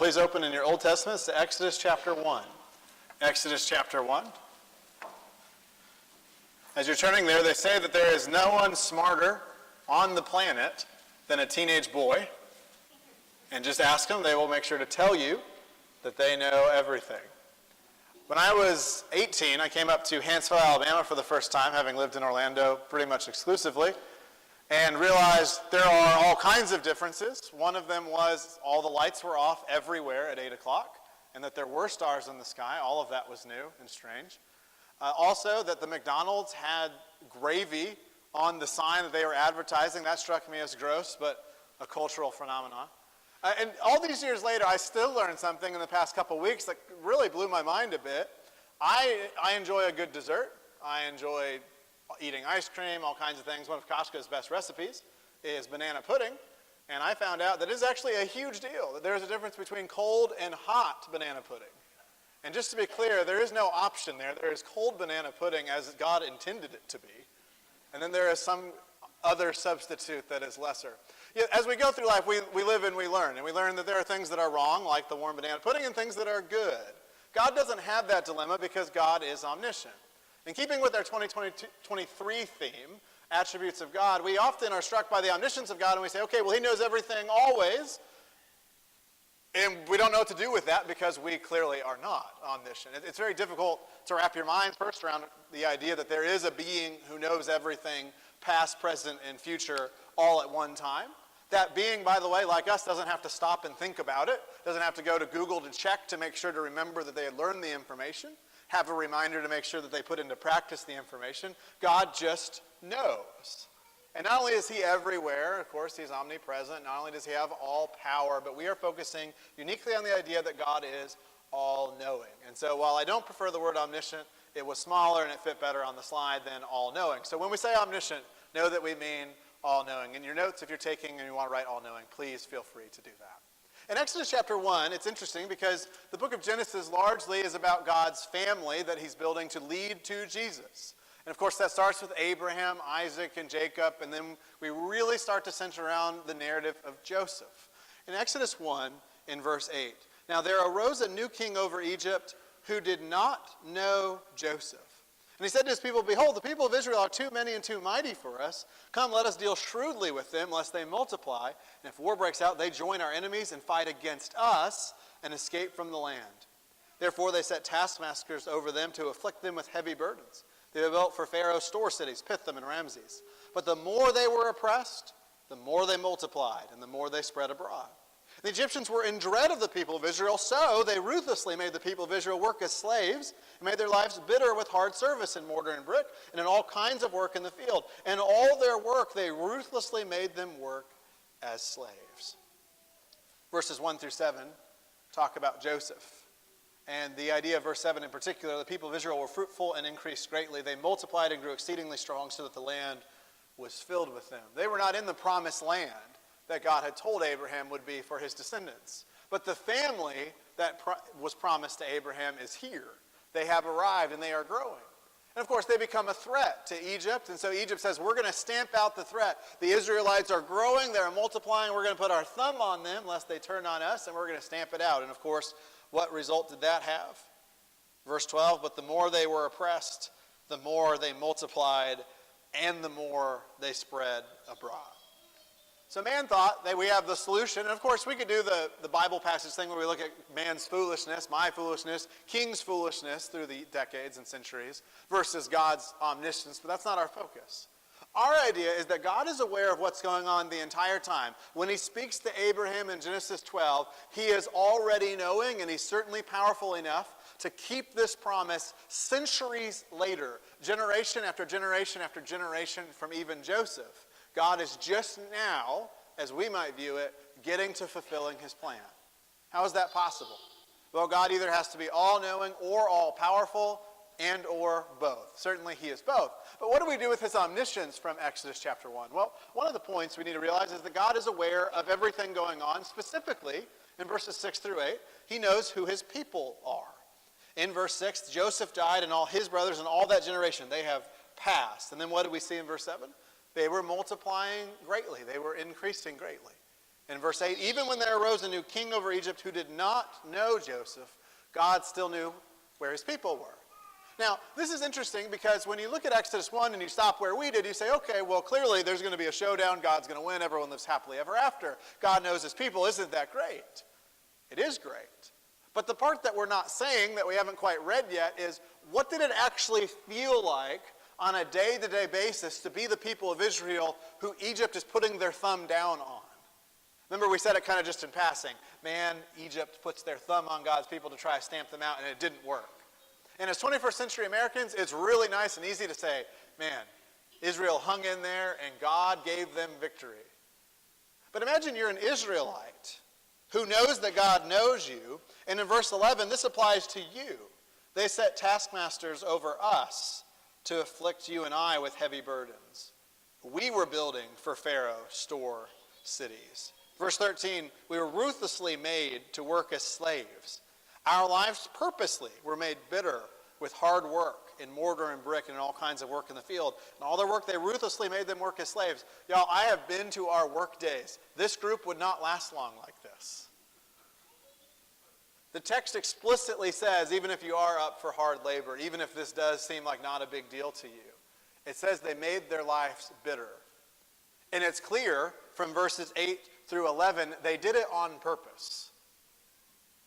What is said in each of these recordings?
Please open in your Old Testaments to Exodus chapter 1. Exodus chapter 1. As you're turning there, they say that there is no one smarter on the planet than a teenage boy. And just ask them, they will make sure to tell you that they know everything. When I was 18, I came up to Huntsville, Alabama for the first time, having lived in Orlando pretty much exclusively, and realized there are all kinds of differences. One of them was all the lights were off everywhere at 8 o'clock, and that there were stars in the sky. All of that was new and strange. Also, that the McDonald's had gravy on the sign that they were advertising. That struck me as gross, but a cultural phenomenon. And all these years later, I still learned something in the past couple weeks that really blew my mind a bit. I enjoy a good dessert. I enjoy eating ice cream, all kinds of things. One of Costco's best recipes is banana pudding. And I found out that it's actually a huge deal, that there's a difference between cold and hot banana pudding. And just to be clear, there is no option there. There is cold banana pudding as God intended it to be. And then there is some other substitute that is lesser. As we go through life, we live and we learn. And we learn that there are things that are wrong, like the warm banana pudding, and things that are good. God doesn't have that dilemma because God is omniscient. In keeping with our 2023 theme, attributes of God, we often are struck by the omniscience of God and we say, okay, well, he knows everything always. And we don't know what to do with that because we clearly are not omniscient. It's very difficult to wrap your mind first around the idea that there is a being who knows everything, past, present, and future, all at one time. That being, by the way, like us, doesn't have to stop and think about it, doesn't have to go to Google to check to make sure to remember that they had learned the information, have a reminder to make sure that they put into practice the information. God just knows. And not only is he everywhere, of course, he's omnipresent, not only does he have all power, but we are focusing uniquely on the idea that God is all-knowing. And so while I don't prefer the word omniscient, it was smaller and it fit better on the slide than all-knowing. So when we say omniscient, know that we mean all-knowing. In your notes, if you're taking and you want to write all-knowing, please feel free to do that. In Exodus chapter 1, it's interesting because the book of Genesis largely is about God's family that he's building to lead to Jesus. And of course, that starts with Abraham, Isaac, and Jacob, and then we really start to center around the narrative of Joseph. In Exodus 1, in verse 8, now there arose a new king over Egypt who did not know Joseph. And he said to his people, behold, the people of Israel are too many and too mighty for us. Come, let us deal shrewdly with them, lest they multiply. And if war breaks out, they join our enemies and fight against us and escape from the land. Therefore they set taskmasters over them to afflict them with heavy burdens. They built for Pharaoh store cities, Pithom and Ramses. But the more they were oppressed, the more they multiplied, and the more they spread abroad. The Egyptians were in dread of the people of Israel, so they ruthlessly made the people of Israel work as slaves and made their lives bitter with hard service in mortar and brick and in all kinds of work in the field. And all their work, they ruthlessly made them work as slaves. Verses 1 through 7 talk about Joseph. And the idea of verse 7 in particular, the people of Israel were fruitful and increased greatly. They multiplied and grew exceedingly strong so that the land was filled with them. They were not in the promised land that God had told Abraham would be for his descendants. But the family that was promised to Abraham is here. They have arrived and they are growing. And of course they become a threat to Egypt. And so Egypt says, we're going to stamp out the threat. The Israelites are growing, they're multiplying, we're going to put our thumb on them lest they turn on us, and we're going to stamp it out. And of course, what result did that have? Verse 12, but the more they were oppressed, the more they multiplied, and the more they spread abroad. So man thought that we have the solution. And of course, we could do the Bible passage thing where we look at man's foolishness, my foolishness, king's foolishness through the decades and centuries versus God's omniscience, but that's not our focus. Our idea is that God is aware of what's going on the entire time. When he speaks to Abraham in Genesis 12, he is already knowing, and he's certainly powerful enough to keep this promise centuries later, generation after generation after generation from even Joseph. God is just now, as we might view it, getting to fulfilling his plan. How is that possible? Well, God either has to be all-knowing or all-powerful and or both. Certainly he is both. But what do we do with his omniscience from Exodus chapter 1? Well, one of the points we need to realize is that God is aware of everything going on. Specifically, in verses 6 through 8, he knows who his people are. In verse 6, Joseph died and all his brothers and all that generation, they have passed. And then what do we see in verse 7? They were multiplying greatly. They were increasing greatly. In verse 8, even when there arose a new king over Egypt who did not know Joseph, God still knew where his people were. Now, this is interesting because when you look at Exodus 1 and you stop where we did, you say, okay, well, clearly there's going to be a showdown. God's going to win. Everyone lives happily ever after. God knows his people. Isn't that great? It is great. But the part that we're not saying, that we haven't quite read yet, is what did it actually feel like on a day-to-day basis to be the people of Israel who Egypt is putting their thumb down on? Remember, we said it kind of just in passing. Man, Egypt puts their thumb on God's people to try to stamp them out, and it didn't work. And as 21st century Americans, it's really nice and easy to say, man, Israel hung in there and God gave them victory. But imagine you're an Israelite who knows that God knows you. And in verse 11, this applies to you. They set taskmasters over us to afflict you and I with heavy burdens. We were building for Pharaoh store cities. Verse 13, we were ruthlessly made to work as slaves. Our lives purposely were made bitter with hard work in mortar and brick and in all kinds of work in the field. And all their work, they ruthlessly made them work as slaves. Y'all, I have been to our work days. This group would not last long like this. The text explicitly says, even if you are up for hard labor, even if this does seem like not a big deal to you, it says they made their lives bitter. And it's clear from verses 8 through 11, they did it on purpose.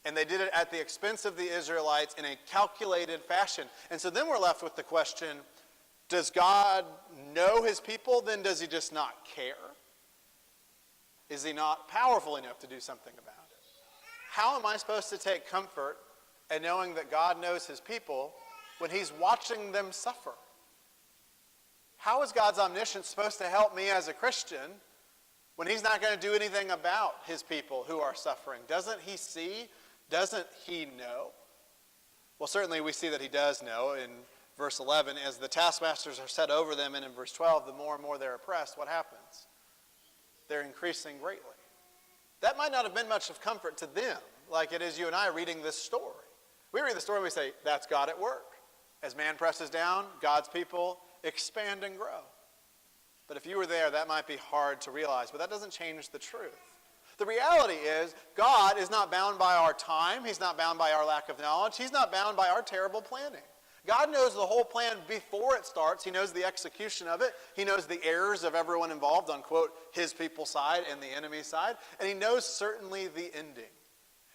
And they did it at the expense of the Israelites in a calculated fashion. And so then we're left with the question, does God know his people? Then does he just not care? Is he not powerful enough to do something about it? How am I supposed to take comfort in knowing that God knows his people when he's watching them suffer? How is God's omniscience supposed to help me as a Christian when he's not going to do anything about his people who are suffering? Doesn't he see? Doesn't he know? Well, certainly we see that he does know in verse 11. As the taskmasters are set over them, and in verse 12, the more and more they're oppressed, what happens? They're increasing greatly. That might not have been much of comfort to them, like it is you and I reading this story. We read the story and we say, that's God at work. As man presses down, God's people expand and grow. But if you were there, that might be hard to realize, but that doesn't change the truth. The reality is, God is not bound by our time. He's not bound by our lack of knowledge. He's not bound by our terrible planning. God knows the whole plan before it starts. He knows the execution of it. He knows the errors of everyone involved on, quote, his people's side and the enemy's side. And he knows certainly the ending.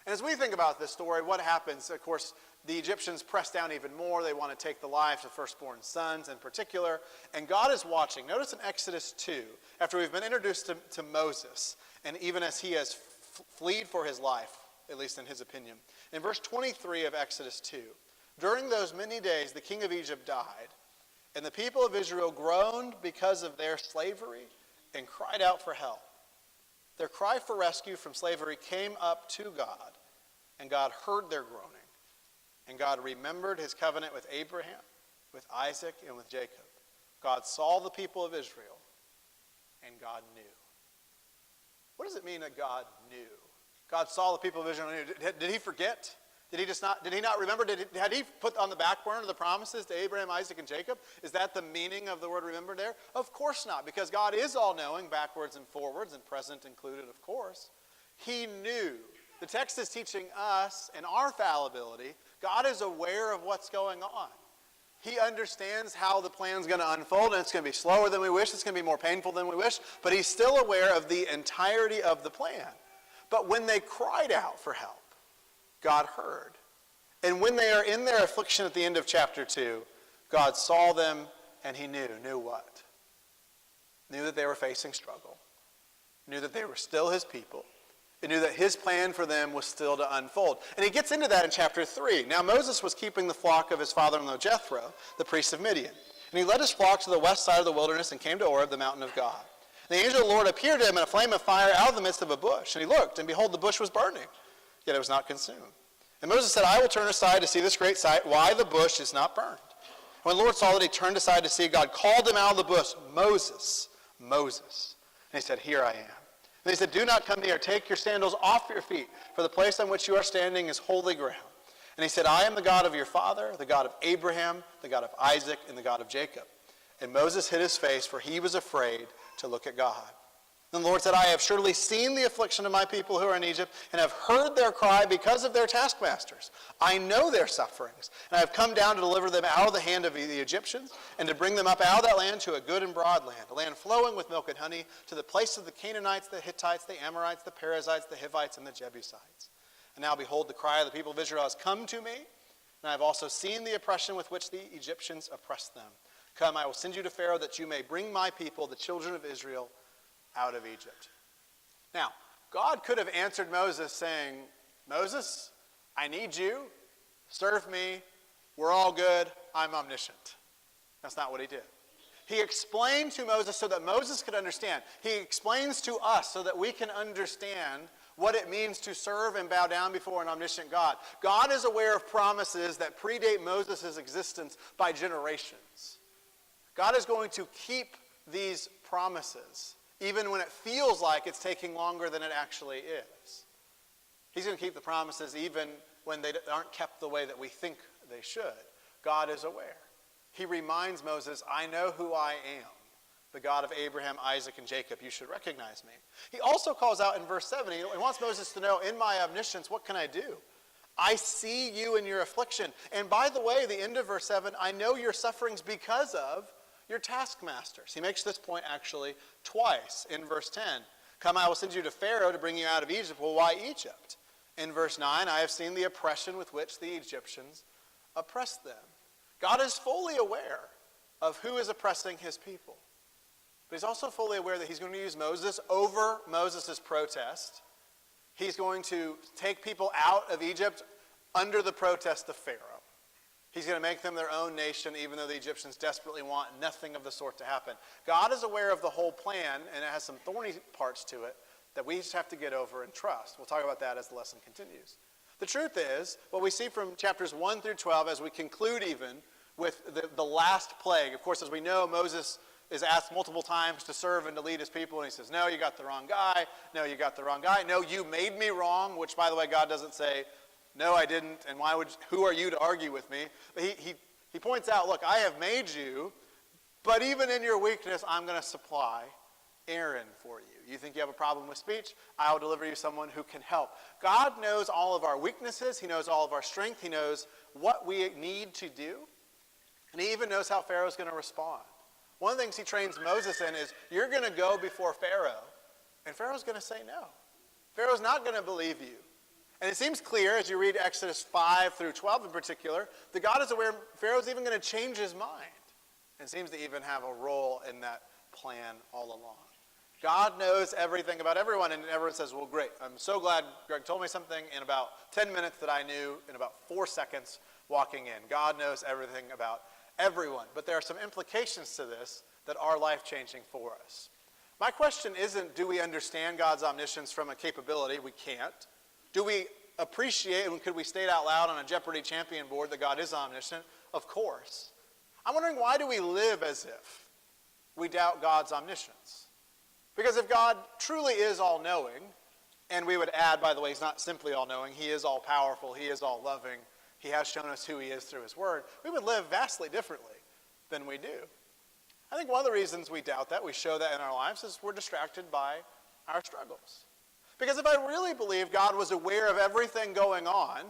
And as we think about this story, what happens? Of course, the Egyptians press down even more. They want to take the lives of firstborn sons in particular. And God is watching. Notice in Exodus 2, after we've been introduced to Moses, and even as he has fled for his life, at least in his opinion. In verse 23 of Exodus 2, during those many days the king of Egypt died, and the people of Israel groaned because of their slavery and cried out for help. Their cry for rescue from slavery came up to God, and God heard their groaning. And God remembered his covenant with Abraham, with Isaac, and with Jacob. God saw the people of Israel, and God knew. What does it mean that God knew? God saw the people of Israel and knew. Did he forget? Did he not remember? Had he put on the back burner the promises to Abraham, Isaac, and Jacob? Is that the meaning of the word remember there? Of course not, because God is all-knowing, backwards and forwards, and present included, of course. He knew. The text is teaching us and our fallibility. God is aware of what's going on. He understands how the plan's going to unfold, and it's going to be slower than we wish. It's going to be more painful than we wish, but he's still aware of the entirety of the plan. But when they cried out for help, God heard. And when they are in their affliction at the end of chapter 2, God saw them, and he knew. Knew what? Knew that they were facing struggle. Knew that they were still his people. And knew that his plan for them was still to unfold. And he gets into that in chapter 3. Now Moses was keeping the flock of his father-in-law Jethro, the priest of Midian. And he led his flock to the west side of the wilderness and came to Horeb, the mountain of God. And the angel of the Lord appeared to him in a flame of fire out of the midst of a bush. And he looked, and behold, the bush was burning, yet it was not consumed. And Moses said, I will turn aside to see this great sight, why the bush is not burned. When the Lord saw that he turned aside to see, God called him out of the bush, Moses, Moses. And he said, here I am. And he said, do not come near. Take your sandals off your feet, for the place on which you are standing is holy ground. And he said, I am the God of your father, the God of Abraham, the God of Isaac, and the God of Jacob. And Moses hid his face, for he was afraid to look at God. Then the Lord said, I have surely seen the affliction of my people who are in Egypt, and have heard their cry because of their taskmasters. I know their sufferings, and I have come down to deliver them out of the hand of the Egyptians, and to bring them up out of that land to a good and broad land, a land flowing with milk and honey, to the place of the Canaanites, the Hittites, the Amorites, the Perizzites, the Hivites, and the Jebusites. And now behold, the cry of the people of Israel has come to me, and I have also seen the oppression with which the Egyptians oppressed them. Come, I will send you to Pharaoh, that you may bring my people, the children of Israel, out of Egypt. Now, God could have answered Moses saying, Moses, I need you, serve me, we're all good, I'm omniscient. That's not what he did. He explained to Moses so that Moses could understand. He explains to us so that we can understand what it means to serve and bow down before an omniscient God. God is aware of promises that predate Moses' existence by generations. God is going to keep these promises even when it feels like it's taking longer than it actually is. He's going to keep the promises even when they aren't kept the way that we think they should. God is aware. He reminds Moses, I know who I am, the God of Abraham, Isaac, and Jacob. You should recognize me. He also calls out in verse 7, he wants Moses to know, in my omniscience, what can I do? I see you in your affliction. And by the way, the end of verse 7, I know your sufferings because of your taskmasters. He makes this point actually twice in verse 10. Come, I will send you to Pharaoh to bring you out of Egypt. Well, why Egypt? In verse 9, I have seen the oppression with which the Egyptians oppressed them. God is fully aware of who is oppressing his people. But he's also fully aware that he's going to use Moses over Moses' protest. He's going to take people out of Egypt under the protest of Pharaoh. He's going to make them their own nation, even though the Egyptians desperately want nothing of the sort to happen. God is aware of the whole plan, and it has some thorny parts to it that we just have to get over and trust. We'll talk about that as the lesson continues. The truth is, what we see from chapters 1 through 12, as we conclude even with the last plague. Of course, as we know, Moses is asked multiple times to serve and to lead his people, and he says, no, you got the wrong guy. No, you got the wrong guy. No, you made me wrong, which, by the way, God doesn't say, no, I didn't, and who are you to argue with me? But he points out, look, I have made you, but even in your weakness, I'm going to supply Aaron for you. You think you have a problem with speech? I'll deliver you someone who can help. God knows all of our weaknesses. He knows all of our strength. He knows what we need to do. And he even knows how Pharaoh's going to respond. One of the things he trains Moses in is, you're going to go before Pharaoh, and Pharaoh's going to say no. Pharaoh's not going to believe you. And it seems clear, as you read Exodus 5 through 12 in particular, that God is aware Pharaoh's even going to change his mind, and seems to even have a role in that plan all along. God knows everything about everyone, and everyone says, well, great. I'm so glad Greg told me something in about 10 minutes that I knew in about 4 seconds walking in. God knows everything about everyone. But there are some implications to this that are life-changing for us. My question isn't, do we understand God's omniscience from a capability? We can't. Do we appreciate, and could we state out loud on a Jeopardy champion board that God is omniscient? Of course. I'm wondering, why do we live as if we doubt God's omniscience? Because if God truly is all-knowing, and we would add, by the way, he's not simply all-knowing, he is all-powerful, he is all-loving, he has shown us who he is through his word, we would live vastly differently than we do. I think one of the reasons we doubt that, we show that in our lives, is we're distracted by our struggles. Because if I really believed God was aware of everything going on,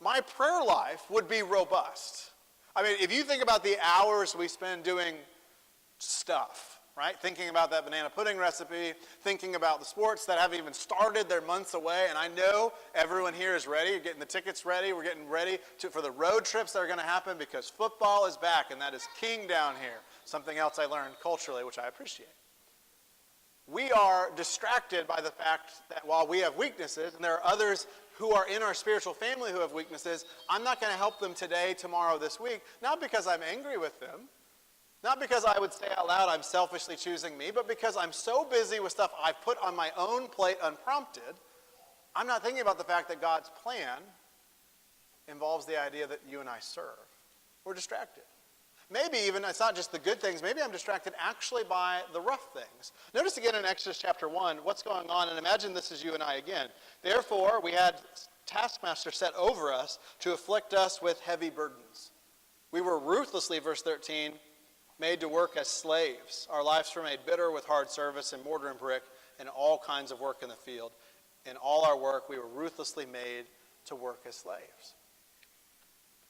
my prayer life would be robust. I mean, if you think about the hours we spend doing stuff, right? Thinking about that banana pudding recipe, thinking about the sports that haven't even started, they're months away, and I know everyone here is ready. You're getting the tickets ready. We're getting ready for the road trips that are going to happen because football is back, and that is king down here. Something else I learned culturally, which I appreciate. We are distracted by the fact that while we have weaknesses, and there are others who are in our spiritual family who have weaknesses, I'm not going to help them today, tomorrow, this week, not because I'm angry with them, not because I would say out loud I'm selfishly choosing me, but because I'm so busy with stuff I've put on my own plate unprompted, I'm not thinking about the fact that God's plan involves the idea that you and I serve. We're distracted. Maybe even, it's not just the good things, maybe I'm distracted actually by the rough things. Notice again in Exodus chapter 1 what's going on, and imagine this is you and I again. Therefore, we had taskmasters set over us to afflict us with heavy burdens. We were ruthlessly, verse 13, made to work as slaves. Our lives were made bitter with hard service in mortar and brick, in all kinds of work in the field. In all our work, we were ruthlessly made to work as slaves.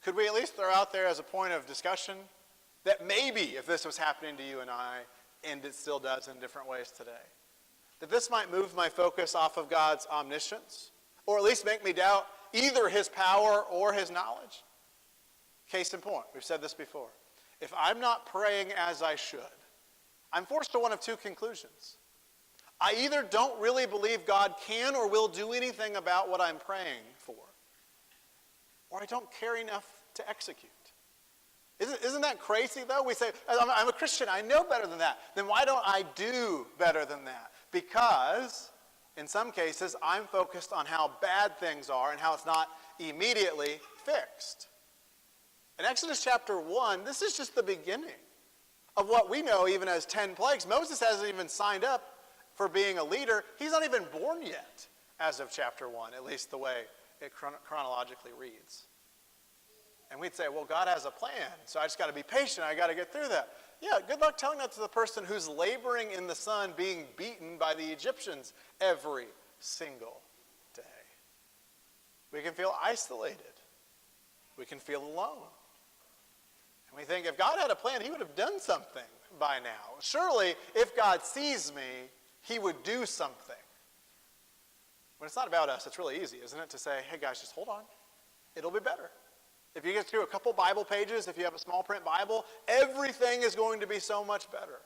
Could we at least throw out there as a point of discussion that maybe if this was happening to you and I, and it still does in different ways today, that this might move my focus off of God's omniscience, or at least make me doubt either his power or his knowledge? Case in point, we've said this before. If I'm not praying as I should, I'm forced to one of two conclusions. I either don't really believe God can or will do anything about what I'm praying for, or I don't care enough to execute. Isn't that crazy, though? We say, I'm a Christian, I know better than that. Then why don't I do better than that? Because, in some cases, I'm focused on how bad things are and how it's not immediately fixed. In Exodus chapter 1, this is just the beginning of what we know even as 10 plagues. Moses hasn't even signed up for being a leader. He's not even born yet as of chapter 1, at least the way it chronologically reads. And we'd say, well, God has a plan, so I just got to be patient. I got to get through that. Yeah, good luck telling that to the person who's laboring in the sun being beaten by the Egyptians every single day. We can feel isolated. We can feel alone. And we think if God had a plan, he would have done something by now. Surely, if God sees me, he would do something. When it's not about us, it's really easy, isn't it? To say, hey guys, just hold on. It'll be better. If you get through a couple Bible pages, if you have a small print Bible, everything is going to be so much better.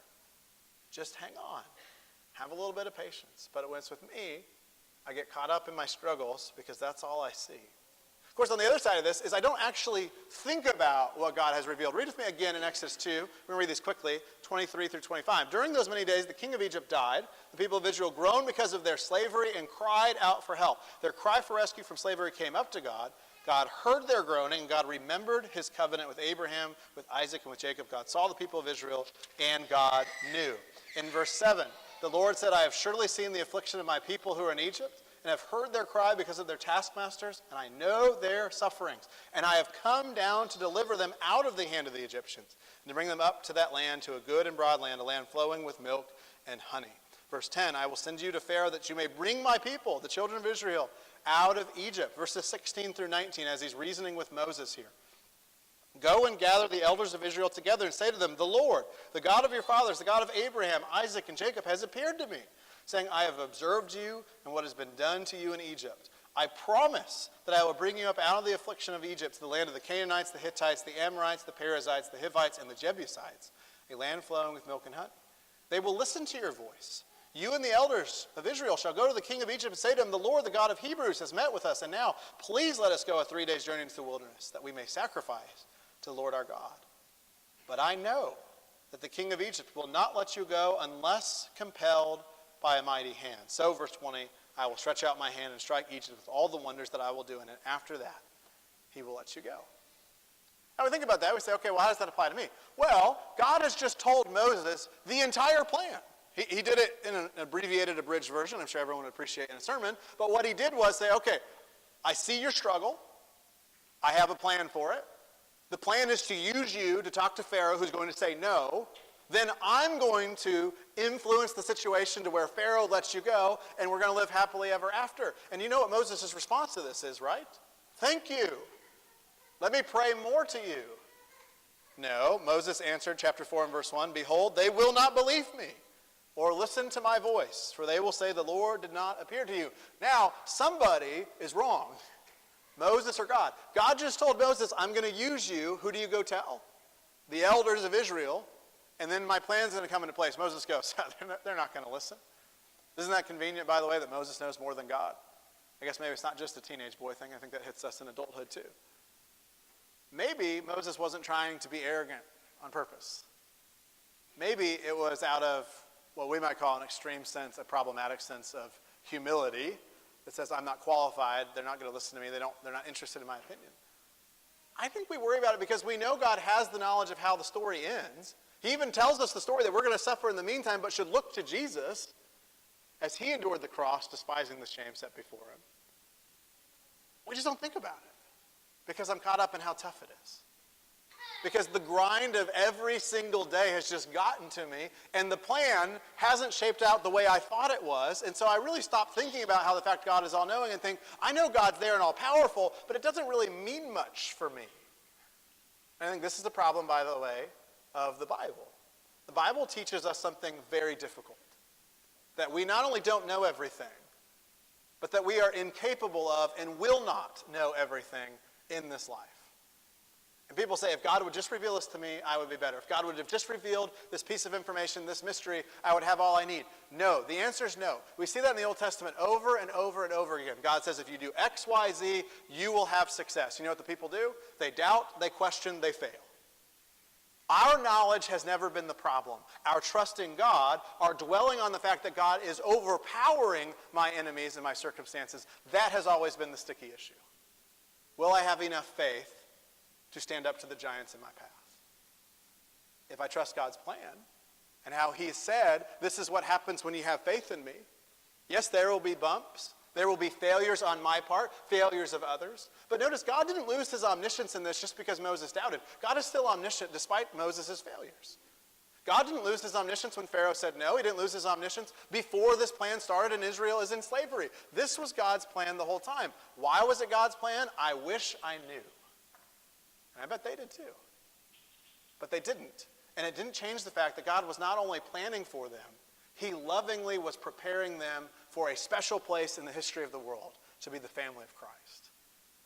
Just hang on. Have a little bit of patience. But when it's with me, I get caught up in my struggles because that's all I see. Of course, on the other side of this is I don't actually think about what God has revealed. Read with me again in Exodus 2. We're going to read these quickly, 23 through 25. During those many days, the king of Egypt died. The people of Israel groaned because of their slavery and cried out for help. Their cry for rescue from slavery came up to God. God heard their groaning, and God remembered his covenant with Abraham, with Isaac, and with Jacob. God saw the people of Israel, and God knew. In verse 7, the Lord said, I have surely seen the affliction of my people who are in Egypt, and have heard their cry because of their taskmasters, and I know their sufferings. And I have come down to deliver them out of the hand of the Egyptians, and to bring them up to that land, to a good and broad land, a land flowing with milk and honey. Verse 10, I will send you to Pharaoh that you may bring my people, the children of Israel, out of Egypt. Verses 16 through 19, as he's reasoning with Moses here. Go and gather the elders of Israel together and say to them, the Lord, the God of your fathers, the God of Abraham, Isaac, and Jacob, has appeared to me, saying, I have observed you and what has been done to you in Egypt. I promise that I will bring you up out of the affliction of Egypt to the land of the Canaanites, the Hittites, the Amorites, the Perizzites, the Hivites, and the Jebusites, a land flowing with milk and honey. They will listen to your voice. You and the elders of Israel shall go to the king of Egypt and say to him, the Lord, the God of Hebrews, has met with us, and now please let us go a 3 days' journey into the wilderness, that we may sacrifice to the Lord our God. But I know that the king of Egypt will not let you go unless compelled by a mighty hand. So, verse 20, I will stretch out my hand and strike Egypt with all the wonders that I will do in it. After that, he will let you go. Now we think about that, we say, okay, well, how does that apply to me? Well, God has just told Moses the entire plan. He did it in an abbreviated, abridged version. I'm sure everyone would appreciate in a sermon. But what he did was say, okay, I see your struggle. I have a plan for it. The plan is to use you to talk to Pharaoh, who's going to say no. Then I'm going to influence the situation to where Pharaoh lets you go, and we're going to live happily ever after. And you know what Moses' response to this is, right? Thank you. Let me pray more to you. No, Moses answered, chapter 4 and verse 1, behold, they will not believe me, or listen to my voice, for they will say, the Lord did not appear to you. Now, somebody is wrong. Moses or God. God just told Moses, I'm going to use you. Who do you go tell? The elders of Israel. And then my plan's going to come into place. Moses goes, they're not going to listen. Isn't that convenient, by the way, that Moses knows more than God? I guess maybe it's not just a teenage boy thing. I think that hits us in adulthood too. Maybe Moses wasn't trying to be arrogant on purpose. Maybe it was out of what we might call an extreme sense, a problematic sense of humility that says, I'm not qualified, they're not going to listen to me, they're not interested in my opinion. I think we worry about it because we know God has the knowledge of how the story ends. He even tells us the story that we're going to suffer in the meantime, but should look to Jesus as he endured the cross, despising the shame set before him. We just don't think about it because I'm caught up in how tough it is. because the grind of every single day has just gotten to me, and the plan hasn't shaped out the way I thought it was. And so I really stopped thinking about how the fact God is all-knowing and think, I know God's there and all-powerful, but it doesn't really mean much for me. And I think this is the problem, by the way, of the Bible. The Bible teaches us something very difficult, that we not only don't know everything, but that we are incapable of and will not know everything in this life. And people say, if God would just reveal this to me, I would be better. If God would have just revealed this piece of information, this mystery, I would have all I need. No, the answer is no. We see that in the Old Testament over and over and over again. God says, if you do X, Y, Z, you will have success. You know what the people do? They doubt, they question, they fail. Our knowledge has never been the problem. Our trust in God, our dwelling on the fact that God is overpowering my enemies and my circumstances, that has always been the sticky issue. Will I have enough faith to stand up to the giants in my path? If I trust God's plan and how he said, this is what happens when you have faith in me. Yes, there will be bumps. There will be failures on my part, failures of others. But notice, God didn't lose his omniscience in this just because Moses doubted. God is still omniscient despite Moses' failures. God didn't lose his omniscience when Pharaoh said no. He didn't lose his omniscience before this plan started and Israel is in slavery. This was God's plan the whole time. Why was it God's plan? I wish I knew. And I bet they did too. But they didn't. And it didn't change the fact that God was not only planning for them, he lovingly was preparing them for a special place in the history of the world, to be the family of Christ.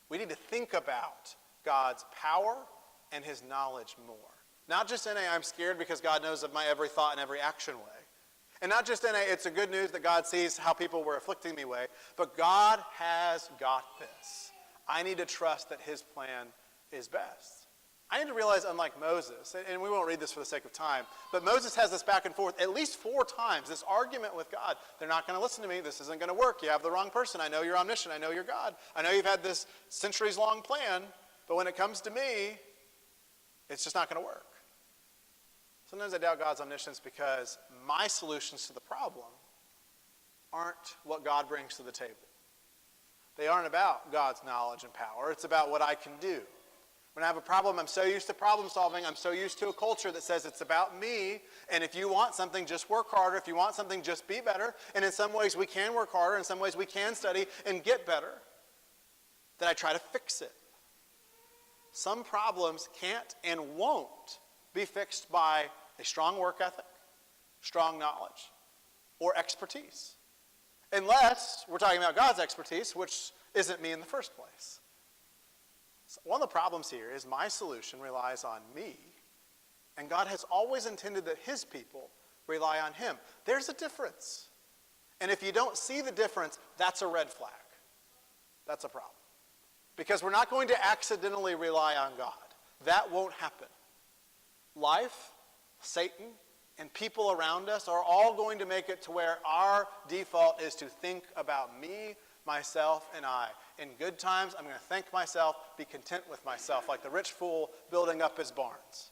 We need to think about God's power and his knowledge more. Not just in a, I'm scared because God knows of my every thought and every action way. And not just in a, it's a good news that God sees how people were afflicting me way, but God has got this. I need to trust that his plan is best. I need to realize, unlike Moses, and we won't read this for the sake of time, but Moses has this back and forth at least 4 times, this argument with God. They're not going to listen to me. This isn't going to work. You have the wrong person. I know you're omniscient. I know you're God. I know you've had this centuries-long plan, but when it comes to me, it's just not going to work. Sometimes I doubt God's omniscience because my solutions to the problem aren't what God brings to the table. They aren't about God's knowledge and power. It's about what I can do. When I have a problem, I'm so used to problem solving. I'm so used to a culture that says it's about me. And if you want something, just work harder. If you want something, just be better. And in some ways, we can work harder. In some ways, we can study and get better. That I try to fix it. Some problems can't and won't be fixed by a strong work ethic, strong knowledge, or expertise. Unless we're talking about God's expertise, which isn't me in the first place. So one of the problems here is my solution relies on me, and God has always intended that his people rely on him. There's a difference. And if you don't see the difference, that's a red flag. That's a problem. Because we're not going to accidentally rely on God. That won't happen. Life, Satan, and people around us are all going to make it to where our default is to think about me, myself, and I. In good times, I'm going to thank myself, be content with myself, like the rich fool building up his barns.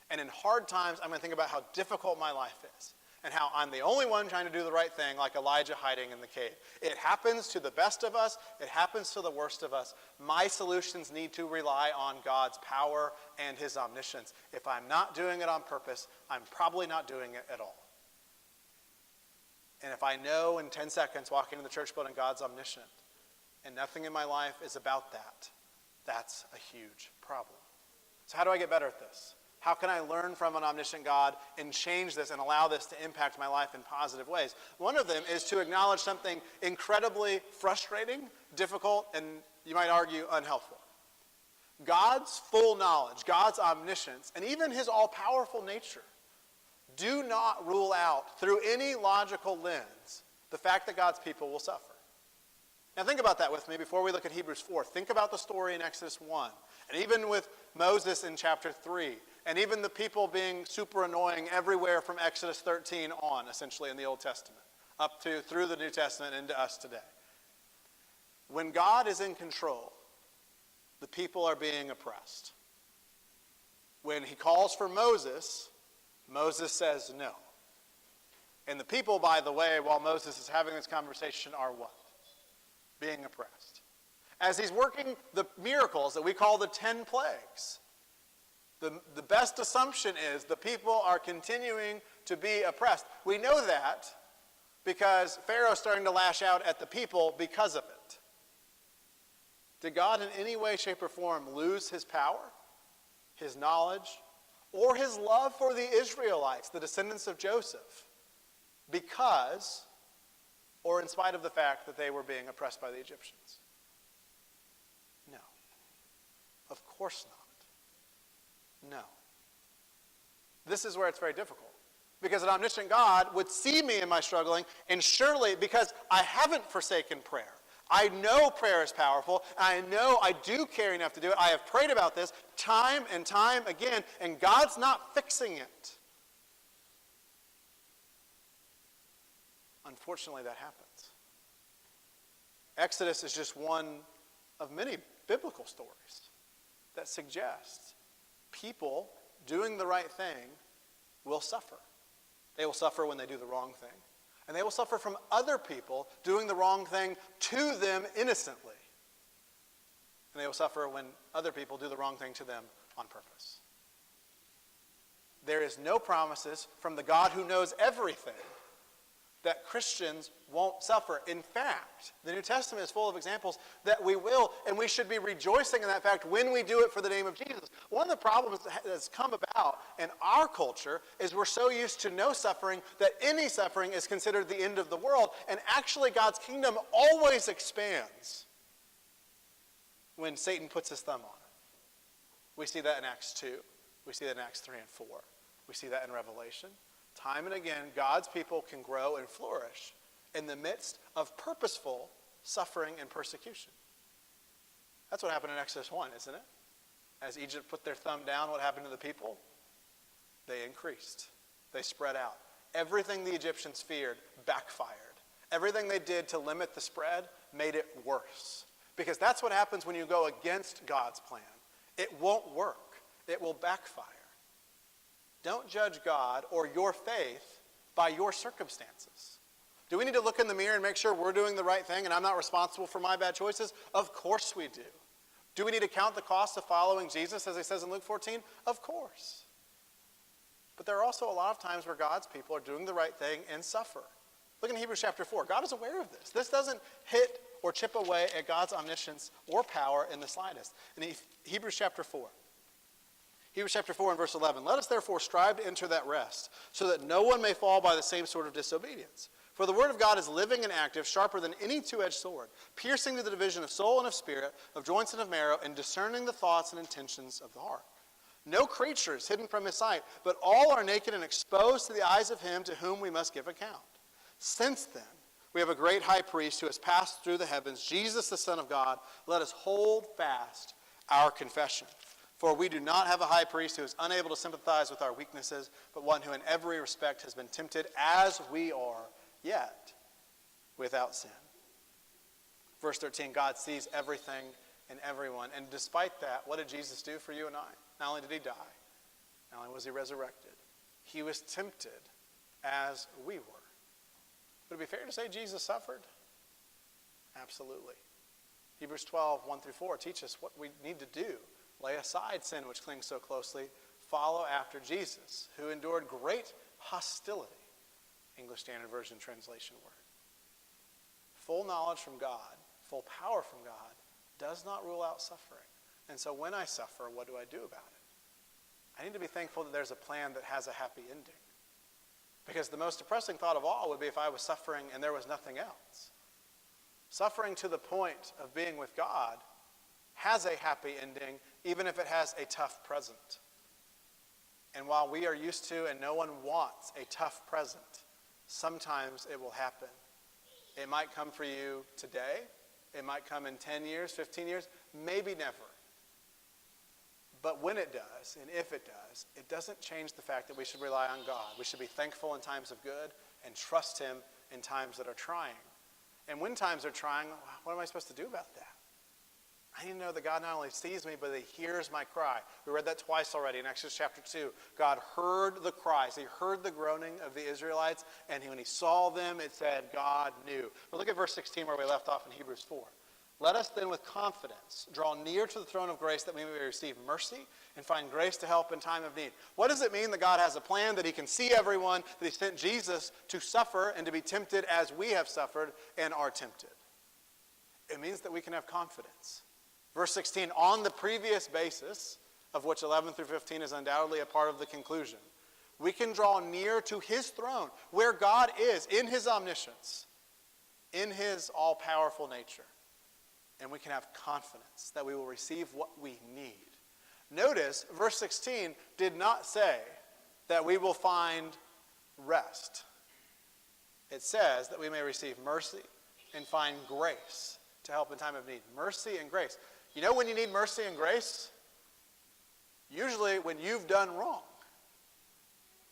And in hard times, I'm going to think about how difficult my life is and how I'm the only one trying to do the right thing, like Elijah hiding in the cave. It happens to the best of us. It happens to the worst of us. My solutions need to rely on God's power and his omniscience. If I'm not doing it on purpose, I'm probably not doing it at all. And if I know in 10 seconds walking in the church building God's omniscient, and nothing in my life is about that, that's a huge problem. So how do I get better at this? How can I learn from an omniscient God and change this and allow this to impact my life in positive ways? One of them is to acknowledge something incredibly frustrating, difficult, and you might argue unhelpful. God's full knowledge, God's omniscience, and even his all-powerful nature do not rule out through any logical lens the fact that God's people will suffer. Now think about that with me before we look at Hebrews 4. Think about the story in Exodus 1, and even with Moses in chapter 3, and even the people being super annoying everywhere from Exodus 13 on, essentially in the Old Testament, up to through the New Testament into us today. When God is in control, the people are being oppressed. When he calls for Moses, Moses says no. And the people, by the way, while Moses is having this conversation, are what? Being oppressed. As he's working the miracles that we call the 10 plagues, The best assumption is the people are continuing to be oppressed. We know that because Pharaoh's starting to lash out at the people because of it. Did God in any way, shape, or form lose his power, his knowledge, or his love for the Israelites, the descendants of Joseph, because or in spite of the fact that they were being oppressed by the Egyptians? No. Of course not. No. This is where it's very difficult. Because an omniscient God would see me in my struggling, and surely, because I haven't forsaken prayer, I know prayer is powerful, and I know I do care enough to do it. I have prayed about this time and time again, and God's not fixing it. Unfortunately, that happens. Exodus is just one of many biblical stories that suggest people doing the right thing will suffer. They will suffer when they do the wrong thing. And they will suffer from other people doing the wrong thing to them innocently. And they will suffer when other people do the wrong thing to them on purpose. There is no promises from the God who knows everything that Christians won't suffer. In fact, the New Testament is full of examples that we will, and we should be rejoicing in that fact when we do it for the name of Jesus. One of the problems that has come about in our culture is we're so used to no suffering that any suffering is considered the end of the world, and actually God's kingdom always expands when Satan puts his thumb on it. We see that in Acts 2. We see that in Acts 3 and 4. We see that in Revelation. Time and again, God's people can grow and flourish in the midst of purposeful suffering and persecution. That's what happened in Exodus 1, isn't it? As Egypt put their thumb down, what happened to the people? They increased. They spread out. Everything the Egyptians feared backfired. Everything they did to limit the spread made it worse. Because that's what happens when you go against God's plan. It won't work. It will backfire. Don't judge God or your faith by your circumstances. Do we need to look in the mirror and make sure we're doing the right thing and I'm not responsible for my bad choices? Of course we do. Do we need to count the cost of following Jesus, as he says in Luke 14? Of course. But there are also a lot of times where God's people are doing the right thing and suffer. Look in Hebrews chapter 4. God is aware of this. This doesn't hit or chip away at God's omniscience or power in the slightest. In Hebrews chapter 4. Hebrews chapter 4 and verse 11. Let us therefore strive to enter that rest, so that no one may fall by the same sort of disobedience. For the word of God is living and active, sharper than any two-edged sword, piercing to the division of soul and of spirit, of joints and of marrow, and discerning the thoughts and intentions of the heart. No creature is hidden from his sight, but all are naked and exposed to the eyes of him to whom we must give account. Since then, we have a great high priest who has passed through the heavens, Jesus the Son of God. Let us hold fast our confession. For we do not have a high priest who is unable to sympathize with our weaknesses, but one who in every respect has been tempted as we are, yet without sin. Verse 13, God sees everything and everyone. And despite that, what did Jesus do for you and I? Not only did he die, not only was he resurrected, he was tempted as we were. Would it be fair to say Jesus suffered? Absolutely. Hebrews 12, 1 through 4 teach us what we need to do. Lay aside sin which clings so closely. Follow after Jesus, who endured great hostility. English Standard Version translation word. Full knowledge from God, full power from God, does not rule out suffering. And so when I suffer, what do I do about it? I need to be thankful that there's a plan that has a happy ending. Because the most depressing thought of all would be if I was suffering and there was nothing else. Suffering to the point of being with God has a happy ending, even if it has a tough present. And while we are used to and no one wants a tough present, sometimes it will happen. It might come for you today. It might come in 10 years, 15 years, maybe never. But when it does, and if it does, it doesn't change the fact that we should rely on God. We should be thankful in times of good and trust him in times that are trying. And when times are trying, what am I supposed to do about that? I need to know that God not only sees me, but he hears my cry. We read that twice already in Exodus chapter 2. God heard the cries. He heard the groaning of the Israelites, and when he saw them, it said God knew. But look at verse 16 where we left off in Hebrews 4. Let us then with confidence draw near to the throne of grace that we may receive mercy and find grace to help in time of need. What does it mean that God has a plan, that he can see everyone, that he sent Jesus to suffer and to be tempted as we have suffered and are tempted? It means that we can have confidence. Verse 16, on the previous basis, of which 11 through 15 is undoubtedly a part of the conclusion, we can draw near to his throne, where God is, in his omniscience, in his all-powerful nature. And we can have confidence that we will receive what we need. Notice, verse 16 did not say that we will find rest. It says that we may receive mercy and find grace to help in time of need. Mercy and grace. You know when you need mercy and grace? Usually when you've done wrong.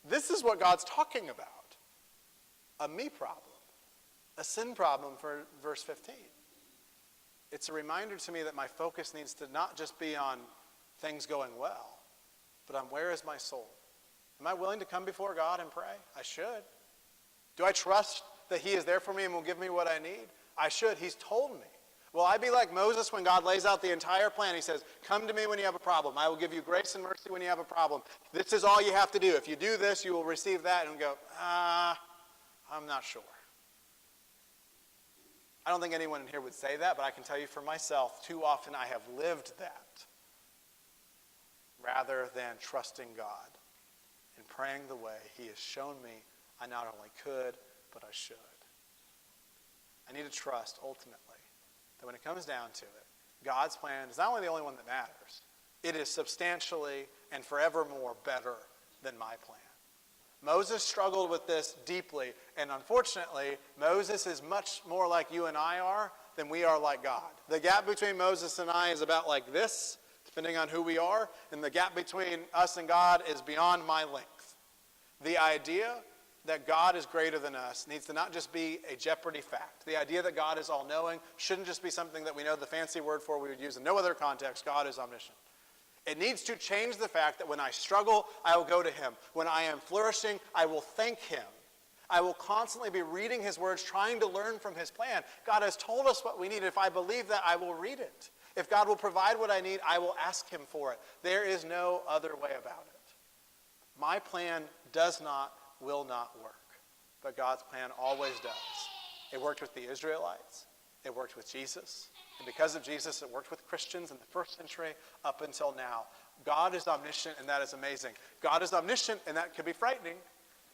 This is what God's talking about. A me problem. A sin problem for verse 15. It's a reminder to me that my focus needs to not just be on things going well, but on where is my soul? Am I willing to come before God and pray? I should. Do I trust that he is there for me and will give me what I need? I should. He's told me. Will I be like Moses when God lays out the entire plan? He says, come to me when you have a problem. I will give you grace and mercy when you have a problem. This is all you have to do. If you do this, you will receive that. And go, I'm not sure. I don't think anyone in here would say that, but I can tell you for myself, too often I have lived that rather than trusting God and praying the way he has shown me I not only could, but I should. I need to trust, ultimately, that when it comes down to it, God's plan is not only the only one that matters, it is substantially and forevermore better than my plan. Moses struggled with this deeply, and unfortunately, Moses is much more like you and I are than we are like God. The gap between Moses and I is about like this, depending on who we are, and the gap between us and God is beyond my length. The idea that God is greater than us needs to not just be a Jeopardy fact. The idea that God is all-knowing shouldn't just be something that we know the fancy word for we would use in no other context. God is omniscient. It needs to change the fact that when I struggle, I will go to him. When I am flourishing, I will thank him. I will constantly be reading his words, trying to learn from his plan. God has told us what we need. If I believe that, I will read it. If God will provide what I need, I will ask him for it. There is no other way about it. My plan does not, will not work. But God's plan always does. It worked with the Israelites. It worked with Jesus. And because of Jesus, it worked with Christians in the first century up until now. God is omniscient, and that is amazing. God is omniscient, and that could be frightening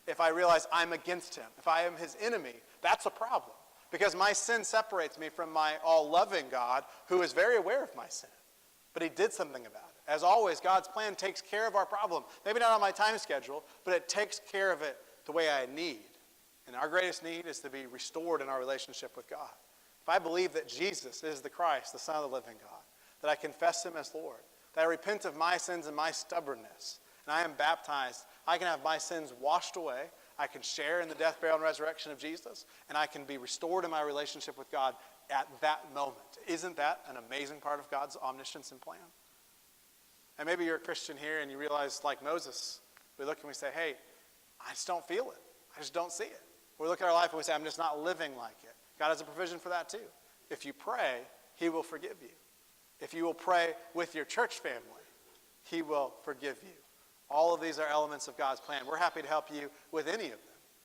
if I realize I'm against him. If I am his enemy, that's a problem. Because my sin separates me from my all-loving God, who is very aware of my sin. But he did something about it. As always, God's plan takes care of our problem. Maybe not on my time schedule, but it takes care of it the way I need. And our greatest need is to be restored in our relationship with God. If I believe that Jesus is the Christ, the Son of the living God, that I confess him as Lord, that I repent of my sins and my stubbornness, and I am baptized, I can have my sins washed away, I can share in the death, burial, and resurrection of Jesus, and I can be restored in my relationship with God at that moment. Isn't that an amazing part of God's omniscience and plan? And maybe you're a Christian here and you realize, like Moses, we look and we say, hey, I just don't feel it. I just don't see it. We look at our life and we say, I'm just not living like it. God has a provision for that too. If you pray, he will forgive you. If you will pray with your church family, he will forgive you. All of these are elements of God's plan. We're happy to help you with any of